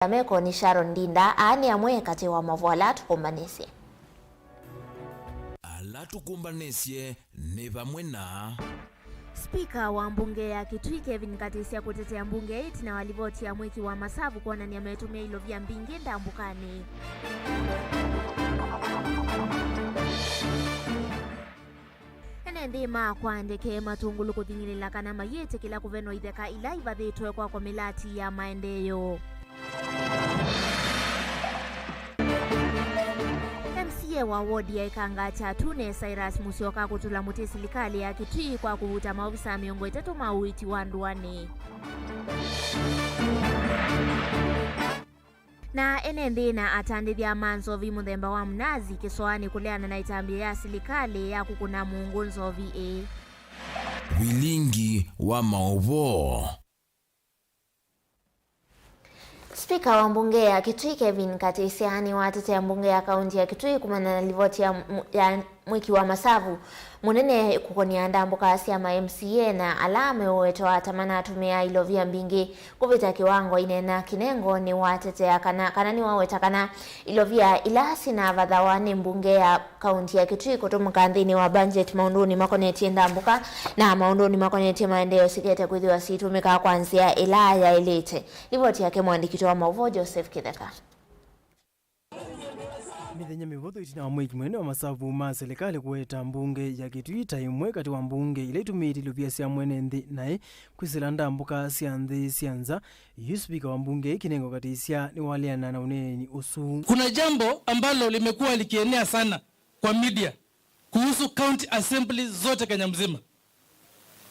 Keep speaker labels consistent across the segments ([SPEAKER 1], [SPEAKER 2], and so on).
[SPEAKER 1] Ameko ni Sharon Dinda ani amwe kati wa Mauvoo alatukumbanisye.
[SPEAKER 2] Alatukumbanisye ni bamwe na
[SPEAKER 3] Spika wa mbunge ya Kitui Kevin Katisia kutetea mbunge 8 na walivoti ya mwiki wa masavu kuona ni ametumia ilo vya mbingi ndambukani. Ndima kwandeke matungulu kuthingilila kana mayete kila kuveno itheka ila ivathitwe kwa milati ya maendeleo. MCA wa wodi ya Ikanga Chatune Cyrus Musyoka kutula muti serikali ya Kitui kwa kuvuta maofisa miongo 3 mauiti wanduani. Na enendina atandithia manzo vimuthemba wa mnazi kisoani kuleana na itambia ya serikali ya kukuna muungunzo VA.
[SPEAKER 2] Vilingi wa Mauvoo.
[SPEAKER 1] Spika wa mbunge ya Kitui Kevin Katisia ni watetea mbunge ya kaunti ya Kitui kumana na livoti ya mwiki wa masavu munene kukonia ndambuka asia ma MCA na alame uweto atamana atumia ilo vya mbingi kuvita kiwango inena kinengo ni watetea kana ni waweta kana ilo vya ilasi na vadhawani mbunge ya kaunti ya Kitui kutumuka ndhini wa budget maunduni makoneti ndambuka na maunduni makoneti maendeleo sikete kuidhiwa situmika kwanzia ilaya ilite. Livoti yake mwandikito wa Mauvoo Joseph KITAKA.
[SPEAKER 4] Mithenya mivuthu itina wa mwiki mwene wa masavu ma serikali kuweta mbunge ya Kitui taimwe kati wa mbunge ile itumiti luvia sia mwene nthi nae kwisila ndambuka sia nthi sianza yu spika wa mbunge kinengo Katisia ni waliana na uneni usu.
[SPEAKER 5] Kuna jambo ambalo limekuwa likienea sana kwa media kuhusu county assembly zote Kenya mzima.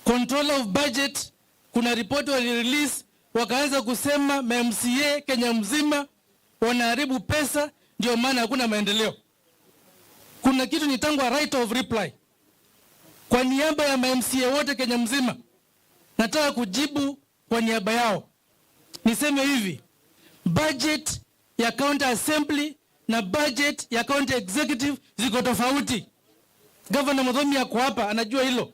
[SPEAKER 5] Controller of budget kuna report wali release wakaanza kusema MCA Kenya mzima wanaharibu pesa ndio maana hakuna maendeleo. Kuna kitu nitangwa right of reply. Kwa niaba ya MCA wote Kenya mzima nataka kujibu kwa niaba yao. Niseme hivi, budget ya county assembly na budget ya county executive ziko tofauti. Governor Mauvoo yako hapa anajua hilo.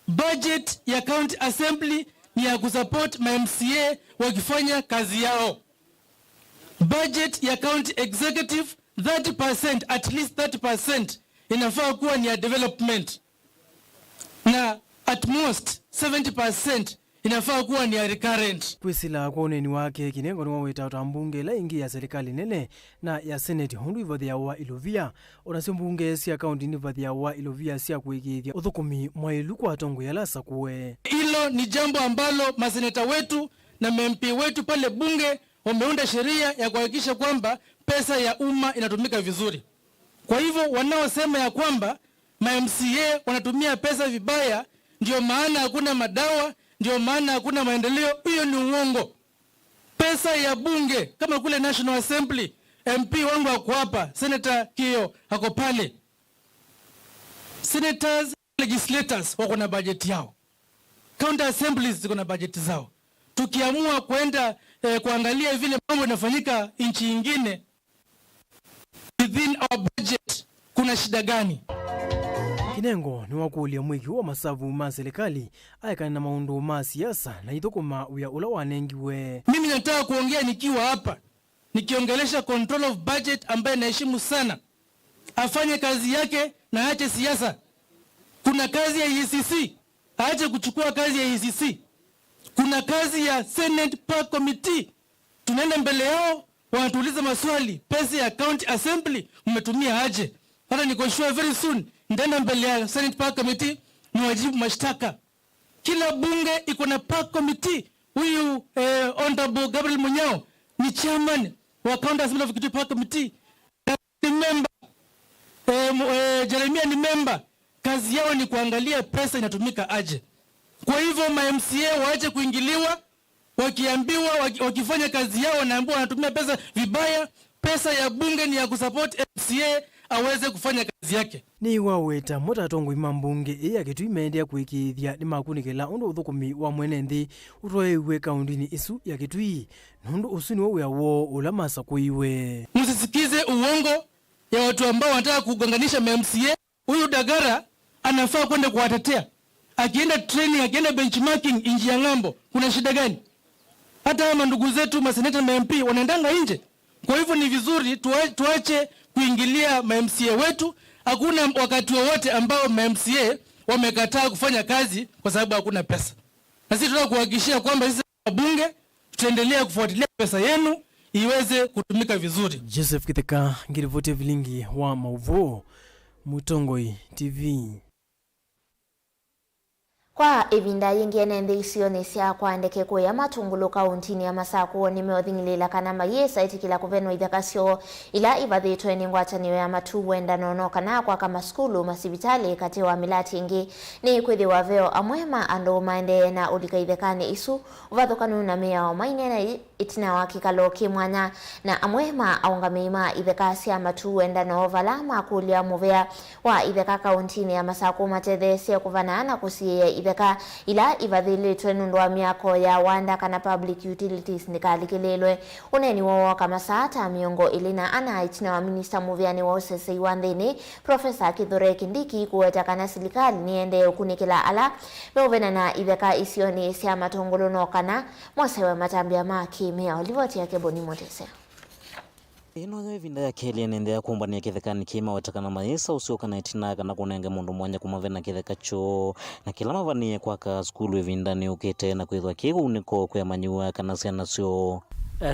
[SPEAKER 5] Budget ya county assembly ni ya kusupport MCA wakifanya kazi yao. Budget ya county executive 30%, at least 30% inafaa kuwa ni ya development, na at most 70% inafaa kuwa ni ya recurrent.
[SPEAKER 4] Kwisila kwa uneni wake kinengo ni waweta utambunge la ingi ya serikali nene na ya senate hundu ivathia wa ilovia onasio mbunge sia kaunti ni vathia wa ilovia sia kuikithia uthukumi mwailu kwa tongo ya lasa kuwe.
[SPEAKER 5] Hilo ni jambo ambalo maseneta wetu na MP wetu pale bunge wameunda sheria ya kuhakikisha kwamba pesa ya umma inatumika vizuri. Kwa hivyo wanaosema ya kwamba MCA wanatumia pesa vibaya ndio maana hakuna madawa, ndio maana hakuna maendeleo, hiyo ni uongo. Pesa ya bunge kama kule National Assembly, MP wangu wako hapa, Senator Kio hako pale. Senators, legislators wako na budget yao. County assemblies ziko na budget zao. Tukiamua kwenda kuangalia vile mambo yanafanyika nchi nyingine within our budget, kuna shida gani?
[SPEAKER 4] Kinengo ni wakulia mwiki wa masavu ma serikali ayakana na maundu ma siasa na ithukuma uya ula wanengiwe.
[SPEAKER 5] Mimi nataka kuongea nikiwa hapa nikiongelesha control of budget ambaye naheshimu sana, afanye kazi yake na aache siasa. Kuna kazi ya EACC, aache kuchukua kazi ya EACC. Kuna kazi ya Senate Park Committee, tunaenda mbele yao wanatuuliza maswali, pesa ya county assembly umetumia aje? Hata niko sure very soon nitaenda mbele ya Senate Park Committee niwajibu mashtaka. Kila bunge iko na Park Committee. Huyu Honorable Gabriel Munyao ni chairman wa County Assembly of Kitui Park Committee, ni member. Jeremia ni member. Kazi yao ni kuangalia pesa inatumika aje. Kwa hivyo MCA waache kuingiliwa, wakiambiwa wakifanya kazi yao wanaambiwa wanatumia pesa vibaya. Pesa ya bunge ni ya kusupport MCA aweze kufanya kazi yake.
[SPEAKER 4] Ni waweta mutatongo imambunge ya Kitui imeendia kuikithia ni makunikela undu uthukumi wa mwene nthi utoewe kaundini isu ya Kitui nundu usuni wa wo ulamasa kuiwe.
[SPEAKER 5] Msisikize uongo ya watu ambao wanataka kugonganisha MCA. Huyu Dagara anafaa kwenda kuwatetea. Akienda training, akienda benchmarking inji ya ng'ambo, kuna shida gani? Hata ama ndugu zetu maseneta na MP wanaendanga nje. Kwa hivyo ni vizuri tuache kuingilia MCA wetu. Hakuna wakati wowote ambao MCA wamekataa kufanya kazi kwa sababu hakuna pesa. Na sisi tunataka kuhakikishia kwamba sisi wabunge tutaendelea kufuatilia pesa yenu iweze kutumika vizuri.
[SPEAKER 4] Joseph Kitaka, ngirivote Vilingi wa Mauvoo, Mutongoi TV.
[SPEAKER 1] Kwa ivinda yingine ndisio nisya kwandeke kuya matungulu kauntini ya Masako nimeothingilila kana mayesa itikila kuvenwa ithakasyo ila ivathitwe ni ngwatanio ya matu wenda nono kana kwa kama skulu masibitali kati wa milati ingi ni kwithiwa veo amwema andu maende na ulika ithekani isu uvathukanu na miao maine na itina wa kikalo kimwanya na amwema aungamima ithekasya matu wenda no valama kulia muvea wa itheka kauntini ya Masako matethesya kuvanana kusiye itheka ila ivathilitwe nundu wa miako ya wanda kana public utilities nikalikililwe uneni wowo kama saata miongo ilina ana itina wa minista muviani wa usesei wa nthini Profesa Kithure Kindiki kuweta kana silikali niende ukunikila ala meuvena na itheka isioni sya matungulu no kana mwasewe matambia maki mea olivoti yake Boni Motese.
[SPEAKER 6] Ino yo ivinda ya keli nende ya kumbania kithekani kima wetakana maisa usioka na itina kana kunenge mundu mwanya kumavena kitheka cho na kila mavanie kwa ka skulu ivinda ni ukete na kwithwa kigu niko kwa manyua kana siana sio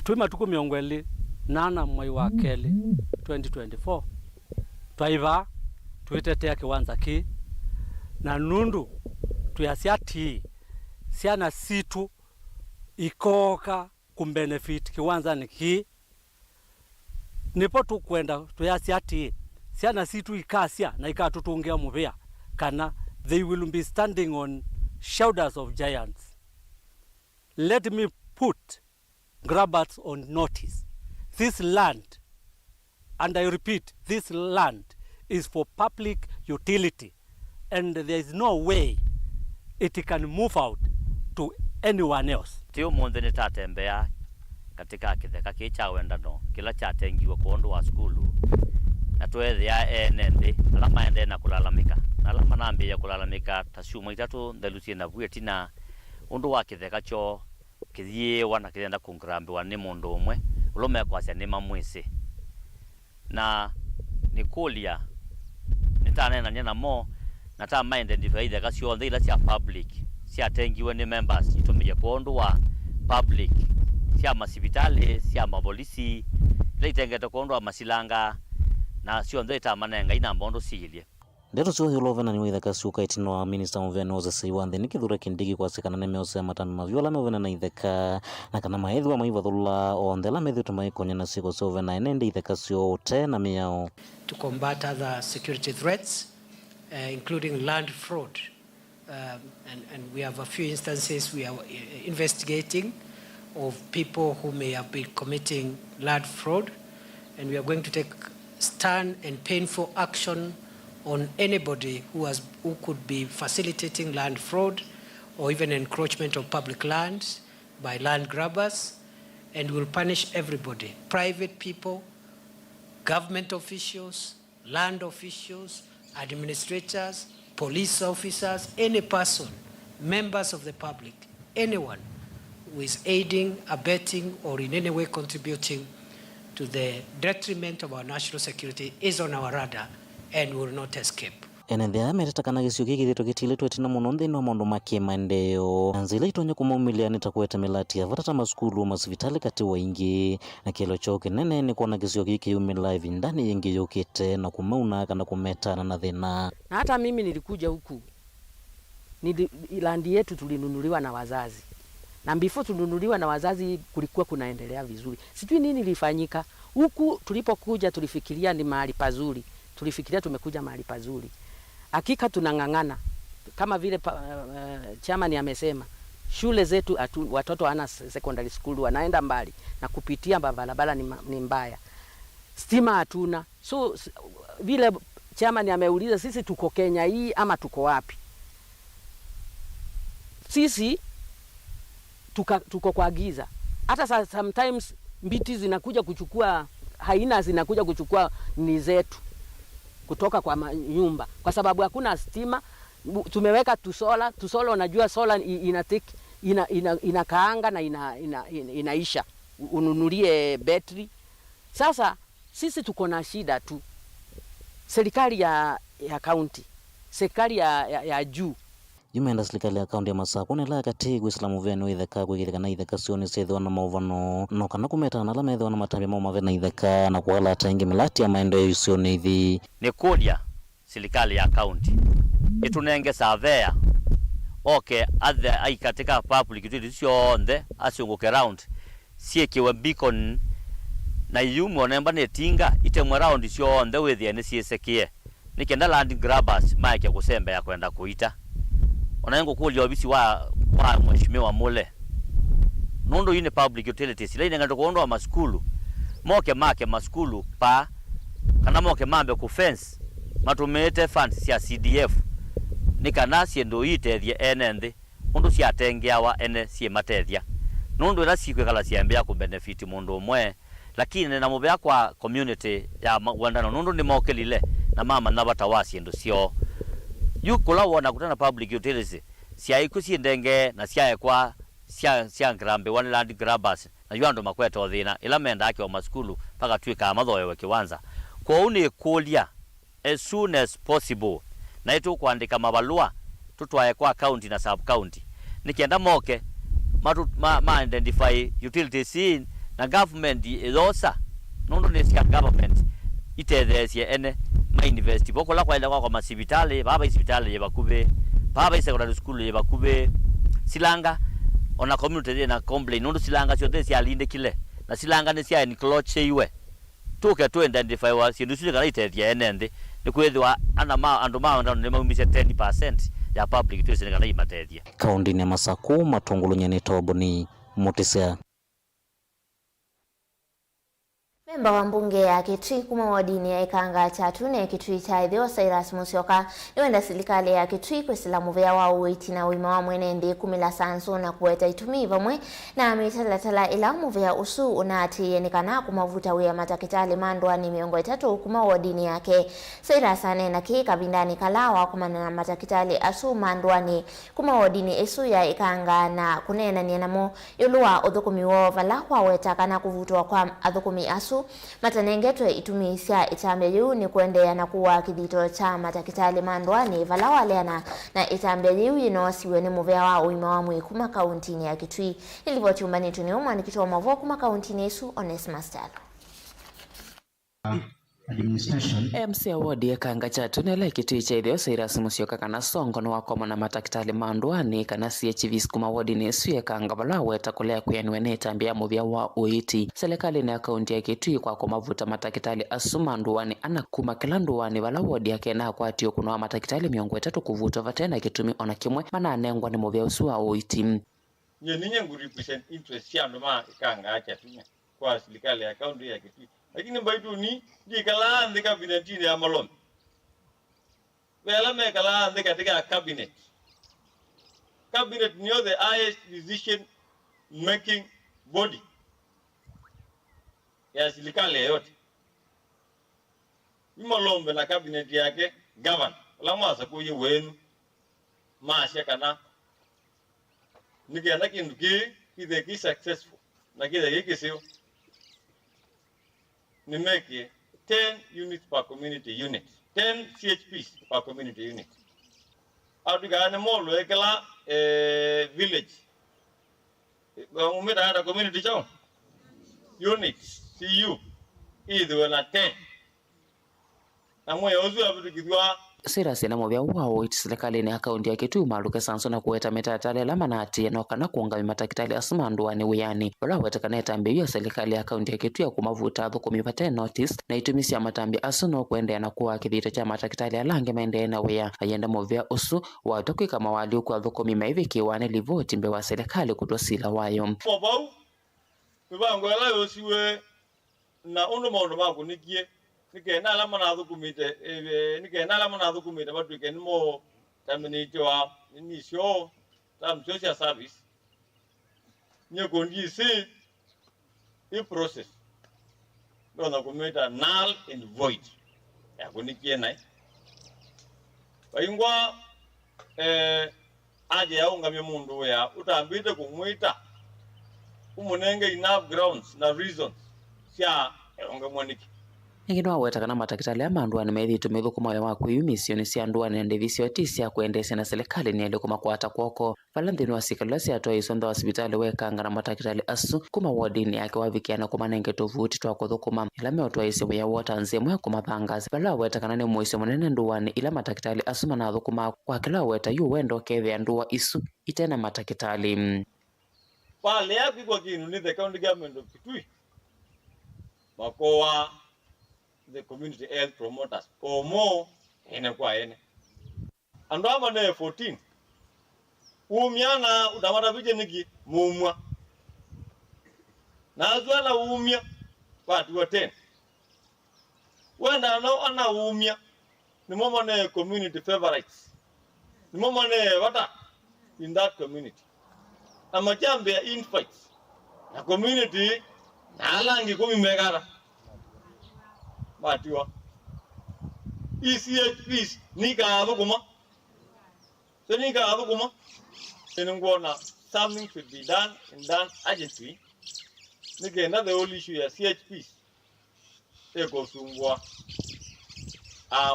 [SPEAKER 7] twi matuku miongo eli nana mwai wa keli 2024 twaiva tuitetea kiwanza ki na nundu tuyasiati siana situ ikoka kumbenefit kiwanza niki nipo tukwenda tuyasiati siana situ ikasia na ikatutungia muvea kana they will be standing on shoulders of giants. Let me put grabbers on notice. This land, and I repeat, this land is for public utility and there is no way it can move out to anyone else.
[SPEAKER 8] Tio monde ni tatembea katika kitheka kicha wendano kila chatengiwa kondo wa skulu na twethia enende alama ende na kulalamika na alama nambi ya kulalamika tasuma itatu ndalusi na bwetina undu wa kitheka cho kithie wana kitenda kungrambi wa ni mundu umwe ulome kwasya ni mamwisi na nikulia nitanena nyena mo na ta maende nditwa itheka cio thila cia public cia tengiwe ni members itumia kondo wa public cia masibitali cia mapolisi leitengete kondo masilanga na sio ndeta manenga ina mbondo sigilie
[SPEAKER 6] ndeto sio hilovena ni withaka suka itino wa minister muveno za saiwande ni Kithure Kindiki kwa sekana ne meose matami mavyola mevena na itheka na kana maethwa maiva thula ondela methuto maikonya na siko sovena enende itheka sio te na miao
[SPEAKER 9] to combat other security threats including land fraud and we have a few instances we are investigating of people who may have been committing land fraud, and we are going to take stern and painful action on anybody who could be facilitating land fraud or even encroachment of public lands by land grabbers, and will punish everybody, private people, government officials, land officials, administrators, police officers, any person, members of the public, anyone who is aiding, abetting, or in any way contributing to the detriment of our national security is on our radar and will not escape.
[SPEAKER 6] Enendea meretakana gisio giki thito gitiletwe tina muno nthini wa maundu makimaendeeo na nzila itonya kumaumilia nitakweta milati ya vatata maskulu masivitali kati wa ingi na kilo cho kinene ni kuona gisio giki yumila hivi ndani ingi yukite na kumauna kana kumetana na thina.
[SPEAKER 10] Na hata mimi nilikuja huku landi yetu tulinunuliwa na wazazi, na before tununuliwa na wazazi kulikuwa kunaendelea vizuri. Sijui nini lifanyika huku. Tulipokuja tulifikiria ni mahali pazuri, tulifikiria tumekuja mahali pazuri. Hakika tunangangana kama vile chairman amesema, shule zetu watoto wana secondary school wanaenda mbali na kupitia barabara ni mbaya, stima hatuna. So vile chairman ameuliza, sisi tuko Kenya hii ama tuko wapi? Sisi tuko kwa giza. Hata sometimes mbiti zinakuja kuchukua, haina zinakuja kuchukua ni zetu kutoka kwa nyumba kwa sababu hakuna stima. Tumeweka tusola, unajua sola inakaanga na inaisha, ununulie battery. Sasa sisi tuko na shida tu, serikali ya county, serikali ya juu
[SPEAKER 6] Yumenda serikali ya kaunti ya Masaku nela kati Islamu venu itheka kwigithika na itheka sioni sethwa na mauvano no kana kumetana la methwa na matambi mau mave na itheka na kwala taingi milati ya maendeleo isioni ithi
[SPEAKER 8] ni kulia serikali ya kaunti itunenge surveyor ai katika public utilities yonde asunguke round siekiwe beacon na yumo nemba netinga itemwe round yonde withie ni siesekie nikenda land grabbers maike kusembe ya kwenda kuita onango kulia obisi wa mheshimiwa Mule nondo ine public utilities ile ngando kuondoa maskulu make maskulu pa kana moke mambe ku fence matumete funds ya CDF nikanasi ndo itethie enende undu ciatengeawa ene cie matethia nundu ila sikwe kala ciambia ku benefit mundu umwe lakini na mubea kwa community ya wandano nundu ni mokelile na mama na batawasi ndo cio yukula wona kutana public utilities cia ikusi ndenge na cia kwa cia ngrambe one land grabbers na yuando makweta thina ila menda yake wa maskulu paka twika mathoyo kiwanza kwa uni kulia as soon as possible na itu kuandika mabalua tutwaye kwa county na sub county nikienda moke ma identify utilities in na government ilosa nondo ni sia government itethesie ene ma invest bokola kwa ile kwa masibitali baba hospitali ye bakube baba secondary school ye bakube silanga ona community na complain nondo silanga sio tesi alinde kile na silanga ni sia encroach iwe tuke tu identify wa sindu sile kana itethesie ene nikwethwa andu ndo ni maumise 10% ya public utilities kana imatethia
[SPEAKER 6] kaunti ya Masaku matungulunya ni toboni Mutisia.
[SPEAKER 1] Memba wa mbunge ya Kitui kuma wadini ya ikanga chatu ne Kitui cha idhio Cyrus Musyoka niwenda serikali ya Kitui kwesilamu vya wao uiti na wima wa mwenende kumila sanso na kuweta itumi vamwe na amitalatala ilamu vya usu unati yenikana kumavuta wia matakitali mandwa ni miongo 3 kuma wadini yake Cyrus anena kika bindani kalawa kumana na matakitali asu mandwani kuma wadini esu ya ikanga na kunena nienamo yuluwa odhukumi vala waweta kana kuvutwa kwa adhukumi asu matanengetwe itumisia itambe yu ni kuendea na kuwa kidito cha matakitali mandwani valawaleana na itambe yu inosiwe ni muvea wa uima wa mwikuma kauntini ya Kitui ilivochumbani tuniuma nikitoa Mauvoo kuma kauntini Yesu Onesmus Talo.
[SPEAKER 10] MC award ya kanga chatu nela Kitui cha idhio Cyrus Musyoka kana songo no wakoma na matakitali mandwani kana CHVs kuma award ni esu ya kanga bala weta kulea kuyanwe ne tambia muvya wa uiti serikali na kaunti ya Kitui kwa kumavuta matakitali asumandwani anakuma kilandwani bala award yake na kwatio kuno matakitali miongo 3 kuvuta vatena kitumi ona kimwe mana anengwa ni muvya usu wa uiti
[SPEAKER 11] ninye ngu represent interest ya ndoma kanga chatu kwa serikali ya kaunti ya Kitui lakini mbaitu ni jikala ande cabinet ni ya Malom wela mekala ande katika cabinet ni the highest decision making body ya serikali yote Malom na cabinet yake govern la mwasa kuye wenu maasha kana nikienda kindu ki successful na kile sio ni make 10 units per community unit 10 CHPs per community unit adigane molo ekala village umeta hata community chao units CU idwe na 10 na moyo ozu abudikizwa
[SPEAKER 10] Cyrus na muvya wao iti serikali ni akaunti ya Kitui maluke sanso na kuweta metatale la manati no kana kuunga matakitali asumandwani wiyani wala weta kana tambe ya serikali ya akaunti ya Kitui ya kumavuta thukumi pate notice na itumisia matambi asuno kuendea na kuwa kidhita cha matakitali alange maendea na wia ayenda muvya usu watokwi kama wali kwa thukumi maiviki wane livoti mbe wa serikali kutosila wayo
[SPEAKER 11] mobau mibango yala yosiwe na undo maondo mako nikie nikena alama na dhukumite batu ikeni mo terminate wa inisho tam social service nye kondi si i process dona kumita null and void ya kunikie nai baingwa aje yaungamye mundu ya utambite kumwita umunenge enough grounds na reasons cia yaungamwaniki
[SPEAKER 10] Ingino awetakana matakitali ama anduani methito mithukuma wa kwiyumisio ni cia anduani ndivisio ti cia kuendesha na serikali ni ali kumakwata kwoko vala nthini wa sikala cia toa isonthe wa hospitali wekanga na matakitali asu kuma wardini yake wavikiana kumanenge tovuti twa kuthukuma ila meotwa isi ya wota nzemwe kumathangazi vala awetakana ni muisio munene nduani ila matakitali asu manathukuma kwa kila weta yu wendo kethia ndua isu itena matakitali
[SPEAKER 11] pale yapi kwa kinu ni the county government of Kitui makoa the community health promoters omo ene kwa ene ando ama ne 14 umyana utamata vije niki mumwa na azwala umya watu wa 10 wenda ana umya ni momo ne community favorites ni momo ne wata in that community ama jambe ya infights na community na alangi kumi megara matiwa ECHPs nika adukuma so nika adukuma senungona something should be done and done urgently nika the whole issue ya CHPs eko sungwa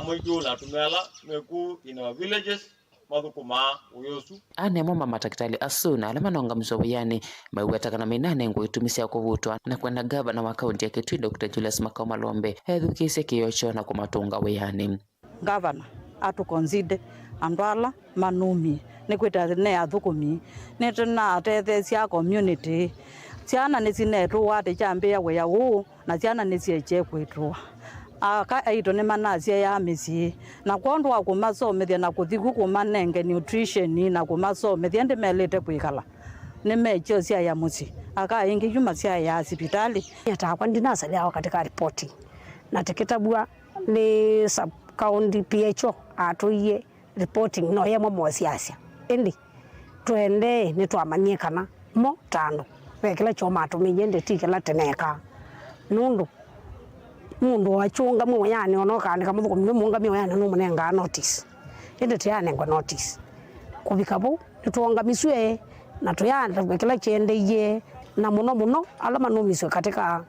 [SPEAKER 11] mwitu na tumela meku in our villages madukuma uyosu
[SPEAKER 10] ane mama matakitali asuna alama nonga msobayani maiwetakana minane nguitumisia kuvutwa na kwenda gavana wa kaunti ya Kitui Dr. Julius Makau Malombe ethukise kiyocho na kumatunga weyani
[SPEAKER 12] gavana atukonzide andwala manumi nikwita ne athukumi netena atethesia community ciana nicinetwa ati chambia weya uu na ciana nicieche kwitwa aka aito ni manacia ya misi na kwandu wa kumasomethia na kuthiku kumanenge nutrition na kumasomethia ndimelete kwikala ni mecho cia ya muci aka ingi yuma cia ya hospitali
[SPEAKER 13] yatakwa ndinasalia katika reporting na tikitabua ni sub county PHO atuye reporting no yemo mosiasia indi twende ni twamanie kana mo tano wekela choma tumenye nditikela teneka nundu mundu wachunga moyane onokandika muthuko munga moyane no munenga notice inde tiane ngo notice kubikabu nitwonga miswe na tuyanda wekela chende ye na muno alama no miswe katika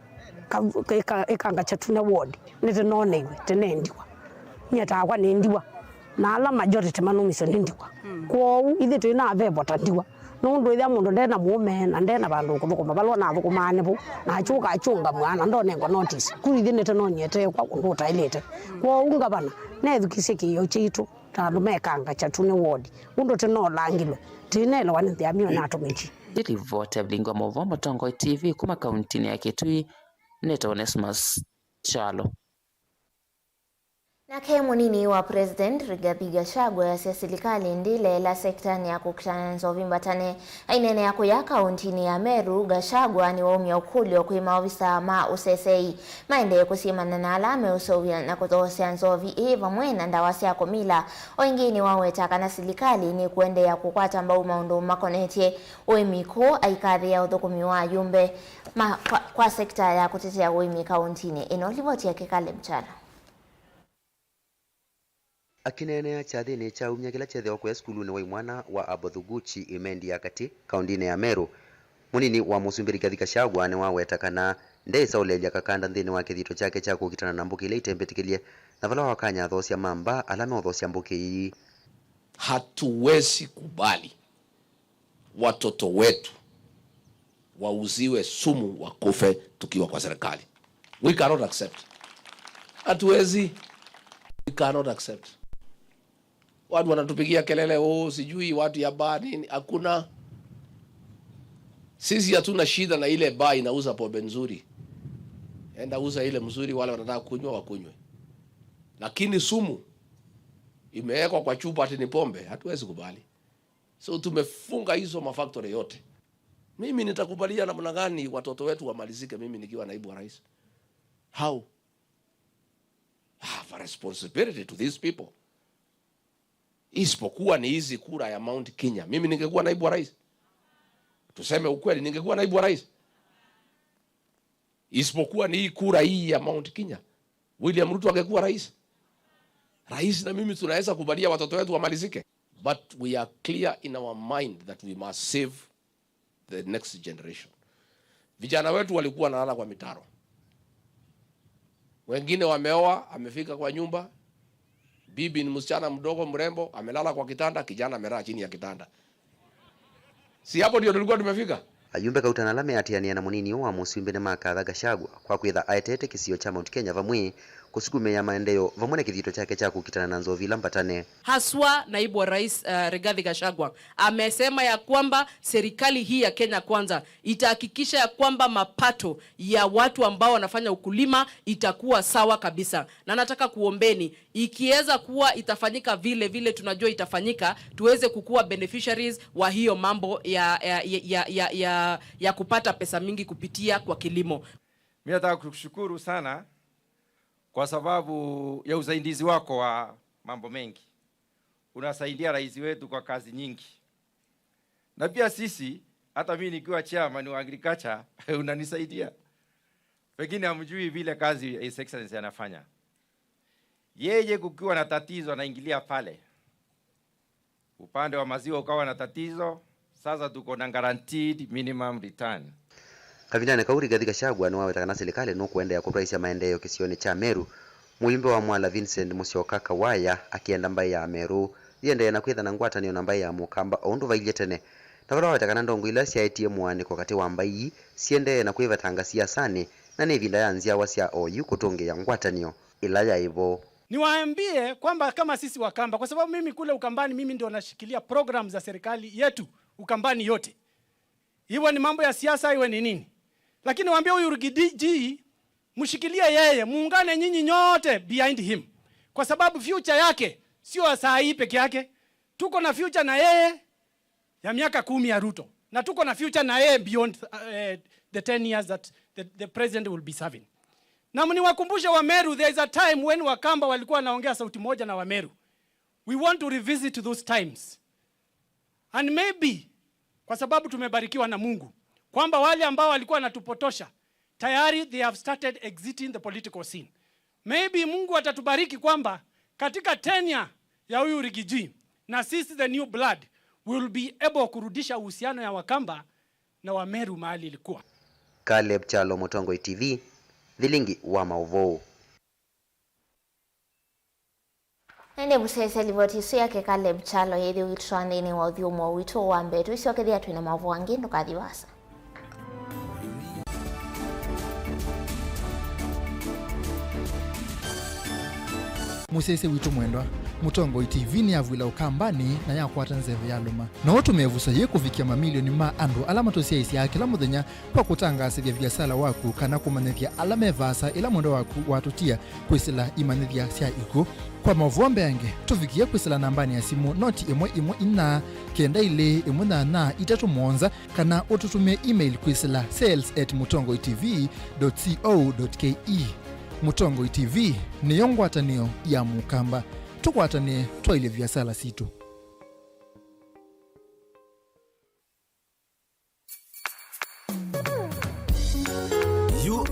[SPEAKER 13] ekanga chatuna ward nitinonewe tenendiwa nyatakwa nendiwa na ala majority mano miswe nendiwa kwa ithe twina vebo tandiwa nundu ithia mundu ndena mume na ndena bandu kuthukuma balwa na thukumane bu na achunga mwana ndone ngo notice kuithi nete no nyete kwa undu tailete kwa unga bana na ethukise kiyo chitu tandu mekanga chatune ward undu teno langilo tinelo wani amio na atumichi
[SPEAKER 10] Ripoti Vilingi Mauvoo Matongo TV kuma kaunti ya Kitui Neto Onesmus Chalo.
[SPEAKER 1] Nake munini wa President Rigathi Gachagua ya serikali ndile la sektani ya kukutana nzovimbatane ainene yako ya kauntini ya Meru. Gachagua ni waumia ukuli wa kuima ofisa ma usesei maende kusimana na alame usovia na kutosea nzovi eva mwena ndawasi yako mila oingini wawetaka na serikali ni kuende ya kukwata mbau maundu makonetie uimiko aikadhi ya udhukumi wa yumbe kwa sekta ya kutetea uimi kauntini inolivoti ya kikale mchana.
[SPEAKER 14] Akinenea chathini cha umya kila chetheo kwa skulu ni wa mwana wa Abothuguchi imendi ya kati kaundine ya Meru. Munini wa Musumbiri Rigathi Gachagua ni wawetakana ndesa ulelia kakanda nthini wa kithito chake cha kukitana na mbuki ile itembetikilie na vala wakanya thosia mamba alame othosia mbuki hii.
[SPEAKER 15] Hatuwezi kubali watoto wetu wauziwe sumu wakufe tukiwa kwa serikali. We cannot accept. Hatuwezi. We cannot accept. Watu wanatupigia kelele sijui watu ya baa nini, hakuna. Sisi hatuna shida na ile baa inauza pombe nzuri. Enda uza ile mzuri, wale wanataka kunywa wakunywe. Lakini sumu imewekwa kwa chupa ati ni pombe, hatuwezi kubali. So tumefunga hizo mafactory yote. Mimi nitakubalia namna gani watoto wetu wamalizike mimi nikiwa naibu wa rais? How? I have a responsibility to these people. Isipokuwa ni hizi kura ya Mount Kenya, mimi ningekuwa naibu wa rais? Tuseme ukweli, ningekuwa naibu wa rais? Isipokuwa ni hii kura hii ya Mount Kenya, William Ruto angekuwa rais? Rais na mimi tunaweza kubalia watoto wetu wamalizike? but we are clear in our mind that we must save the next generation. Vijana wetu walikuwa wanalala kwa mitaro. Wengine wameoa, amefika kwa nyumba, bibi ni msichana mdogo mrembo, amelala kwa kitanda, kijana amelala chini ya kitanda. Si hapo ndio tulikuwa tumefika?
[SPEAKER 14] Ayumbe kautana lame atiania na munini wa musumbe na makatha Gachagua kwa kwitha aetete kisio cha Mount Kenya vamwe kusukume ya maendeleo vamwe na kithito chake cha kukitana na Nzovila Mbatane.
[SPEAKER 10] Haswa naibu wa rais Rigathi Gachagua amesema ya kwamba serikali hii ya Kenya Kwanza itahakikisha ya kwamba mapato ya watu ambao wanafanya ukulima itakuwa sawa kabisa. Na nataka kuombeni ikiweza kuwa itafanyika vile tunajua itafanyika, tuweze kukua beneficiaries wa hiyo mambo ya kupata pesa mingi kupitia kwa kilimo.
[SPEAKER 16] Mimi nataka kukushukuru sana kwa sababu ya usaidizi wako wa mambo mengi. Unasaidia rais wetu kwa kazi nyingi. Na pia sisi, hata mimi nikiwa chairman wa agriculture, unanisaidia. Pengine hamjui vile kazi His Excellency anafanya. Yeye kukiwa na tatizo anaingilia pale. Upande wa maziwa ukawa na tatizo, sasa tuko na guaranteed minimum return.
[SPEAKER 14] Kavinane kauri Rigathi Gachagua no wawetakana serikali no kuenda ya kurahisisha maendeleo kisioni cha Meru. Muimbe wa Mwala Vincent Musyoka Kawaya akienda mbai ya Meru yende na kwitha na ngwatanio na mbai ya Mukamba ondu vaile tene. Takora wawetakana ndongo ila cia ATM wane kwa kati wa mbai siende na kwiva tangasia sane na nevinda ya nzia wasia OU kutonge ya ngwatanio ila ya hivyo.
[SPEAKER 17] Niwaambie kwamba kama sisi Wakamba, kwa sababu mimi kule Ukambani mimi ndio nashikilia program za serikali yetu Ukambani yote. Iwe ni mambo ya siasa iwe ni nini. Lakini waambie huyu Rigiji mshikilie yeye, muungane nyinyi nyote behind him. Kwa sababu future yake sio saa hii peke yake. Tuko na future na yeye ya miaka 10 ya Ruto. Na tuko na future na yeye beyond the 10 years that the president will be serving. Na mniwakumbushe wa Meru, there is a time when Wakamba walikuwa wanaongea sauti moja na wa Meru. We want to revisit those times. And maybe kwa sababu tumebarikiwa na Mungu kwamba wale ambao walikuwa wanatupotosha tayari they have started exiting the political scene. Maybe Mungu atatubariki kwamba katika tenure ya huyu Rigiji na sisi the new blood will be able kurudisha uhusiano ya Wakamba na wa Meru mahali ilikuwa.
[SPEAKER 14] Caleb Chalo, Mutongo TV, Vilingi wa Mauvoo.
[SPEAKER 1] Nende busese livoti yake Caleb Chalo yethi witwandini wa uthiumo wito wa mbetu icio kethia twina Mauvoo angi ndukathibasa.
[SPEAKER 18] Musese witu mwendwa Mutongo TV ni avwila Ukambani na yakwata nzeve ya Alumni na otumevusa ye kuvikia mamilioni ma andu alama tosiaisi ya kila muthenya kwa kutangasa vya biasala waku kana kumanithia alama vasa ila mwendo waku watutia kwisila imanithia sia iko kwa Mauvoo mbeange tuvikia kwisila nambani ya simu noti imwe ina kenda ile imwe na itatu monza kana ututumia email kwisila sales@mutongotv.co.ke. Mutongo TV ni yongwatanio ya Mukamba tukwatane twaile biasala situ.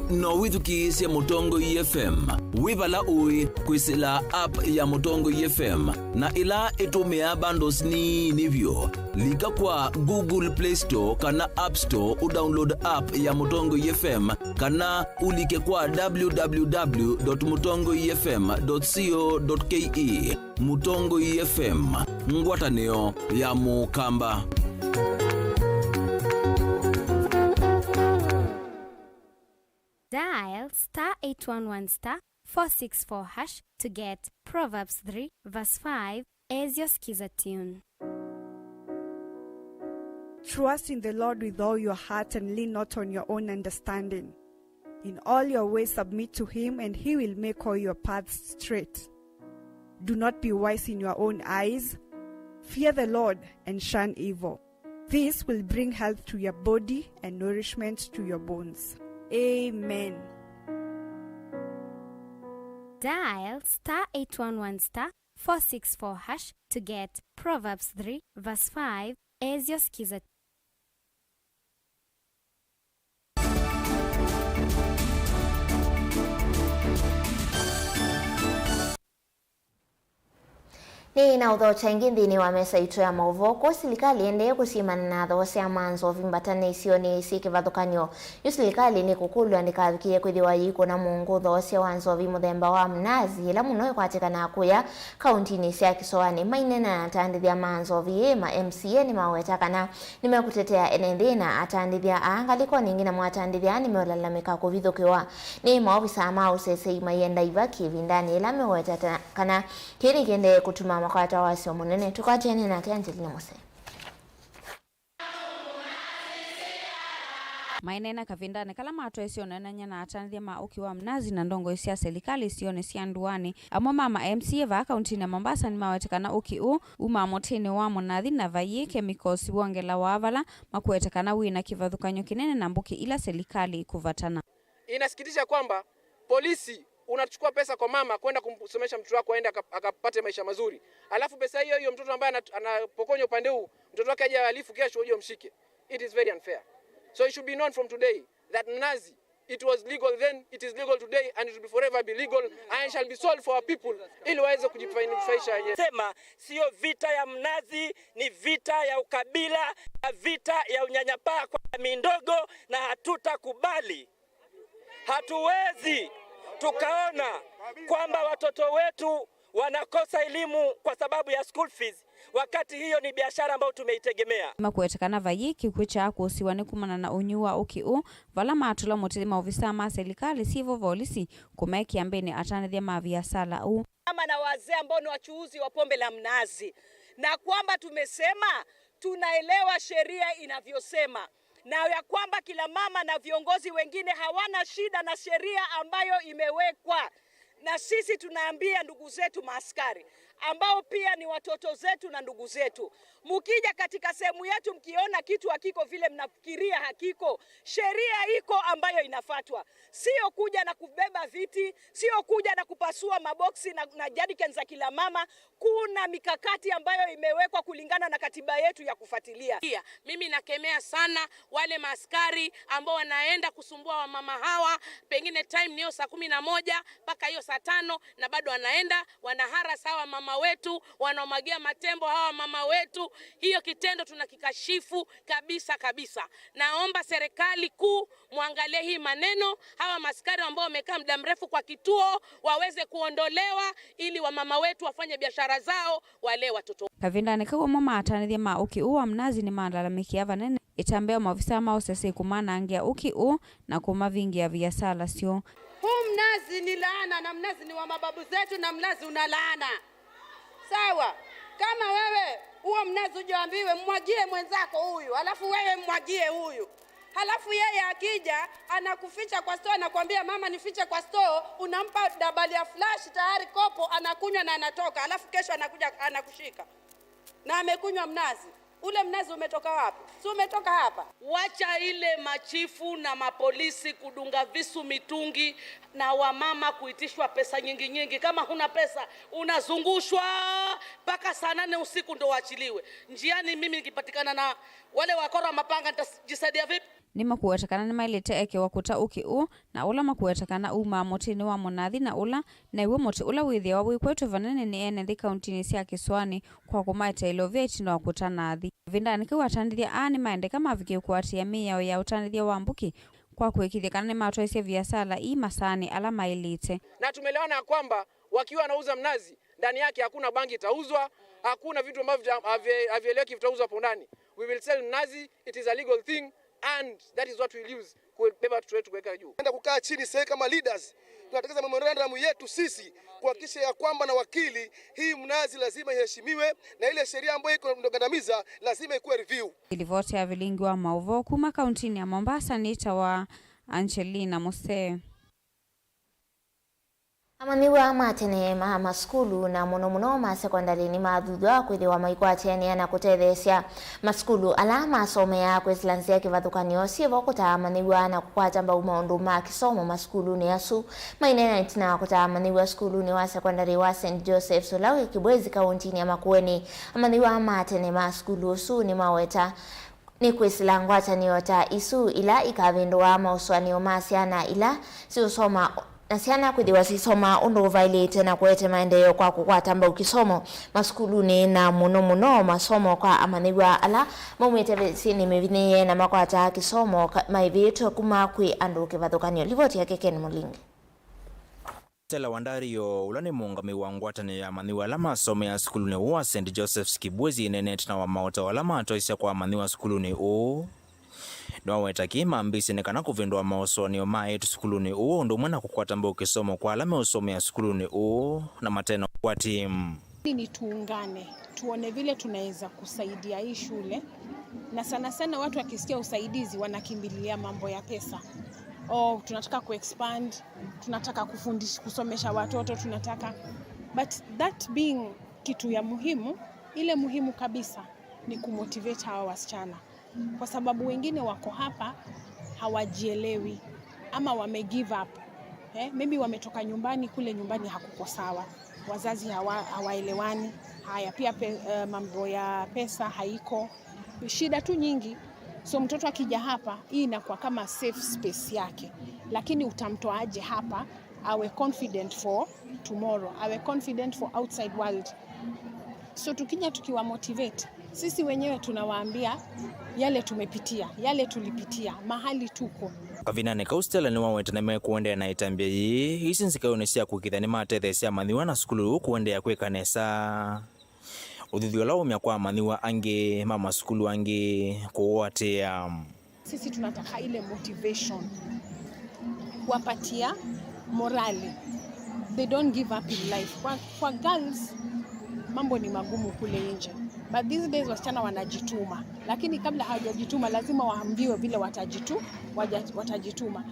[SPEAKER 2] no withukisya Mutongo FM wibala ui kwisila app ya Mutongo FM na ila itumia bundles ni nivyo lika kwa Google Play Store kana App Store udownload app ya Mutongo FM kana ulike kwa www.mutongofm.co.ke. Mutongo FM ngwatanio ya Mukamba.
[SPEAKER 19] Dial *811*464# to get Proverbs 3 verse 5 as your skiza tune.
[SPEAKER 20] Trust in the Lord with all your heart and lean not on your own understanding. In all your ways submit to him and he will make all your paths straight. Do not be wise in your own eyes. Fear the Lord and shun evil. This will bring health to your body and nourishment to your bones. Amen.
[SPEAKER 19] Dial *811*464# to get Proverbs 3 verse 5 as your skiza.
[SPEAKER 1] ni na udhocha ingindhini wa mesa itu ya Mauvoo ko serikali ende kusimana na those amanzo vimbatane isioni sikivadhukanyo yu serikali ni kukulwa ndikavikie kwithiwa yiko na mungu those wanzo vimuthemba wa mnazi ila muno ikwatikana kuya kaunti-ini cia Kisoani mainena na atandithia manzo ma MCA ni mawetakana nimekutetea enendhina atandithia aangaliko ningina mwatandithia nimelalamika kuvithukiwa ni maofisa ma usesei mayenda ivaki vindani ila mewetakana kiri kende kutuma makwata wasio munene tukachene na Angelina Mose.
[SPEAKER 21] Mainena kavindane kala mato esio nenanya na atandithia ma ukiwa mnazi na ndongo isia serikali isione sia nduani amwe mama MCA va kaunti ya Mombasa ni mawetekana ukiu uma motini wa munathi na vaye chemicals wongela wavala makuwetekana wina kivadhukanyo kinene na mbuki ila serikali kuvatana.
[SPEAKER 22] Inasikitisha kwamba polisi unachukua pesa kwa mama kwenda kumsomesha mtoto wako aende akapate maisha mazuri. Alafu pesa hiyo mtoto ambaye anapokonywa upande huu, mtoto wake aje alifu kesho uje umshike. It is very unfair. So it should be known from today that mnazi, it was legal then, it is legal today, and it will forever be legal and shall be sold for our people ili waweze kujifaidisha yenyewe.
[SPEAKER 23] Sema sio vita ya mnazi, ni vita ya ukabila, vita ya unyanyapaa kwa jamii ndogo, na hatutakubali. Hatuwezi tukaona kwamba watoto wetu wanakosa elimu kwa sababu ya school fees, wakati hiyo ni biashara ambayo tumeitegemea.
[SPEAKER 21] Makuwetekana vayiki kwicha kusiwani kumana na unyua ukiu vala matula motezi maofisa ma serikali sivo volisi kumeki ambeni atandithia mabiashara u
[SPEAKER 24] kama na wazee ambao ni wachuuzi wa pombe la mnazi, na kwamba tumesema tunaelewa sheria inavyosema na ya kwamba kila mama na viongozi wengine hawana shida na sheria ambayo imewekwa. Na sisi tunaambia ndugu zetu maaskari ambao pia ni watoto zetu na ndugu zetu, mkija katika sehemu yetu mkiona kitu hakiko vile mnafikiria hakiko, sheria iko ambayo inafuatwa. Sio kuja na kubeba viti, sio kuja na kupasua maboksi na jadiken za kila mama. Kuna mikakati ambayo imewekwa kulingana na katiba yetu ya kufuatilia.
[SPEAKER 25] Mimi nakemea sana wale maaskari ambao wanaenda kusumbua wamama hawa, pengine time niyo saa 11 mpaka hiyo saa 5 na bado wanaenda wanahara sawa mama wetu, wanaomagia matembo hawa mama wetu. Hiyo kitendo tunakikashifu kabisa kabisa. Naomba serikali kuu muangalie hii maneno, hawa maaskari ambao wamekaa muda mrefu kwa kituo waweze kuondolewa ili wamama wetu wafanye biashara zao, wale watoto.
[SPEAKER 21] Kavindane kwa mama atanithia ma ukiu mnazi ni malalamikia vanene itambea maofisa ma usese kumana angia ukiu na kuma vingi ya biashara sio.
[SPEAKER 24] Huu mnazi ni laana, na mnazi ni wa mababu zetu, na mnazi una laana. Sawa? Kama wewe huo mnazi ujaambiwe mwagie mwenzako huyu, alafu wewe mwagie huyu. Halafu yeye akija anakuficha kwa store, anakuambia mama nifiche kwa store, unampa dabali ya flash tayari kopo, anakunywa na anatoka, alafu kesho anakuja anakushika. Na amekunywa mnazi. Ule mnazi umetoka wapi? Si umetoka hapa.
[SPEAKER 25] Wacha ile machifu na mapolisi kudunga visu mitungi na wamama kuitishwa pesa nyingi nyingi. Kama huna pesa unazungushwa mpaka saa 8 usiku ndo waachiliwe. Njiani mimi nikipatikana na wale wakora mapanga nitajisaidia vipi?
[SPEAKER 21] Ni makuwetekana ni mailete eke wakuta ukiu na ula makuwetekana uma motini wa munathi na ula na iwe moti ula withia wa wikwetu vanene ni enethi kaunti-ini cia Kisoani kwa kumaita ilovia itino wakuta nathi. Vindani kiwa atandithia aani maende kama viki kuatia miyao ya utandithia wa mbuki kwa kuikithia kana ni matoesia biashara ii masani ala mailite.
[SPEAKER 22] Na tumelewana kwamba wakiwa wanauza mnazi ndani yake hakuna bangi itauzwa, hakuna vitu ambavyo havieleweki vitauzwa hapo ndani. We will sell mnazi, it is a legal thing. And that is what we'll use kubeba watoto wetu kuweka juu.
[SPEAKER 26] Enda kukaa chini sasa kama leaders, tunatekeleza memorandum yetu sisi kuhakikisha ya kwamba na wakili hii mnazi lazima iheshimiwe na ile sheria ambayo iko ndogandamiza lazima ikuwe review.
[SPEAKER 21] Ilivoti ya Vilingi wa Mauvoo kuma kaunti ya Mombasa ni tawa Angelina Mose.
[SPEAKER 1] Amaniwa matene ma skulu na muno ma sekondari ni mathutha kwithiwa maikwatene na kutethecia maskulu alama somea kwisilansia kivathukanio sivo kutamaniwa na kukwata mbau maundu ma kisomo maskulu ni asu mainena itina kutamaniwa skulu ni wa sekondari wa St Joseph Solawi Kibwezi kaunti ya Makueni. Amaniwa matene ma skulu su ni maweta ni kwisilangwa taniota isu ila ikavindwa mauswani omasiana ila si usoma na ciana kwithiwa cisoma undu uvailite na kwete maendeleo kwa kukwata mbau kisomo maskuluni na muno masomo kwa amanigwa ala maumite visini miviniye na makwata kisomo maivitwe kuma kwi andu kivathukanio. Livoti yake Ken Mulingi.
[SPEAKER 3] Stella Wandario ulani muungami wa ngwatani ya maniwa alama some ya skuluni wa St. Joseph's Kibwezi nenet na wa maota walama atoisya kwa maniwa skuluni Nwa wetaki mambisi nekana kuvindwa maosoni oma etu skuluni ndo mwena kukwata mbao kisomo kwa alame usome ya skuluni na mateno kwa timu.
[SPEAKER 4] Ni tuungane, tuone vile tunaweza kusaidia hii shule, na sana sana watu wakisikia usaidizi wanakimbilia mambo ya pesa. Tunataka kuexpand, tunataka kufundisha, kusomesha watoto, tunataka. But that being kitu ya muhimu, ile muhimu kabisa ni kumotivate hawa wasichana. Kwa sababu wengine wako hapa hawajielewi ama wame give up. Maybe wametoka nyumbani, kule nyumbani hakuko sawa. Wazazi hawaelewani. Haya pia mambo ya pesa haiko. Shida tu nyingi. So mtoto akija hapa, hii inakuwa kama safe space yake. Lakini utamtoa aje hapa awe confident for tomorrow, awe confident for outside world. So tukija tukiwa motivate, sisi wenyewe tunawaambia yale tumepitia, yale tulipitia, mahali tuko.
[SPEAKER 3] Kavinane kaustela ni wawete na mekuende na itambia hii nzikayonesia kukithani matethesia maniwa na skulu kuende kweka nesa. Udhidhio lao kwa maniwa ange mama skulu ange kuwate
[SPEAKER 4] Sisi tunataka ile motivation, kuwapatia morali. They don't give up in life. Kwa girls mambo ni magumu kule nje. But these days wasichana wanajituma. Lakini kabla hawajajituma lazima waambiwe vile watajituma.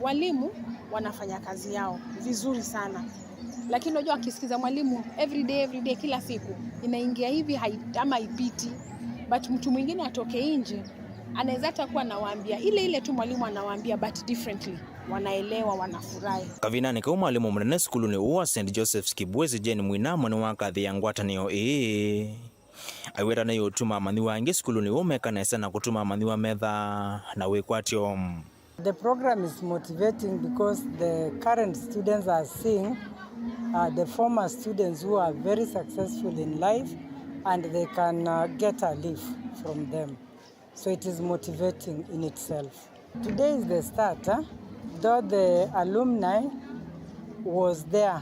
[SPEAKER 4] Walimu wanafanya kazi yao vizuri sana. Lakini unajua akisikiza mwalimu every day kila siku inaingia hivi ama ipiti. But mtu mwingine atoke nje anaweza hata kuwa anawaambia ile tu mwalimu anawaambia but differently. Wanaelewa, wanafurahi.
[SPEAKER 3] Kavinane kwa mwalimu mnene skuluni wa St. Joseph's Kibwezi Jane Mwina mwana wa kadhi ya ngwatanio aiweta na yotuma maniwa ange skuluni umekana sana kutuma maniwa medha na wekwatio.
[SPEAKER 5] The program is motivating because the current students are seeing the former students who are very successful in life and they can get a leaf from them. So it is motivating in itself. Today is the start. Though the alumni was there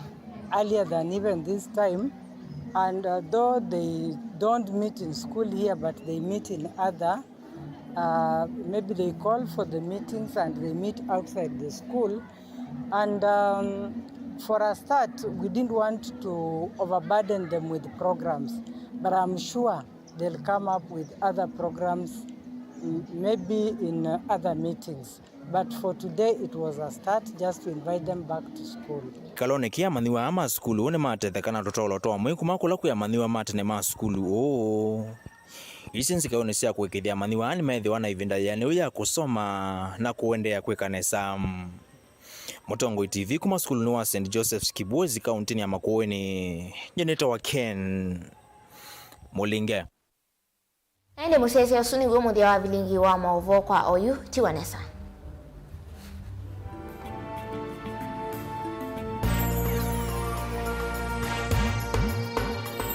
[SPEAKER 5] earlier than even this time, and though they don't meet in school here, but they meet in other, maybe they call for the meetings and they meet outside the school. And for a start, we didn't want to overburden them with programs, but I'm sure they'll come up with other programs, maybe in other meetings. But for today it was a start just to invite them back to school.
[SPEAKER 3] Kalone kia maniwa ama skulu ne matethekana totolo to amwe kumakula ku ya maniwa matene ma skulu isinzi kaonesia kwekithia maniwa ani methi wana ivinda yani ya kusoma na kuendea kwekanesa. Mutongo TV kuma skulu ni wa St. Joseph's Kibwezi kaunti ya Makueni nyeneta wa Ken Mulinge.
[SPEAKER 1] Ende musese usuni gwe muthia wa Vilingi wa Mauvoo kwa oyu tiwanesa.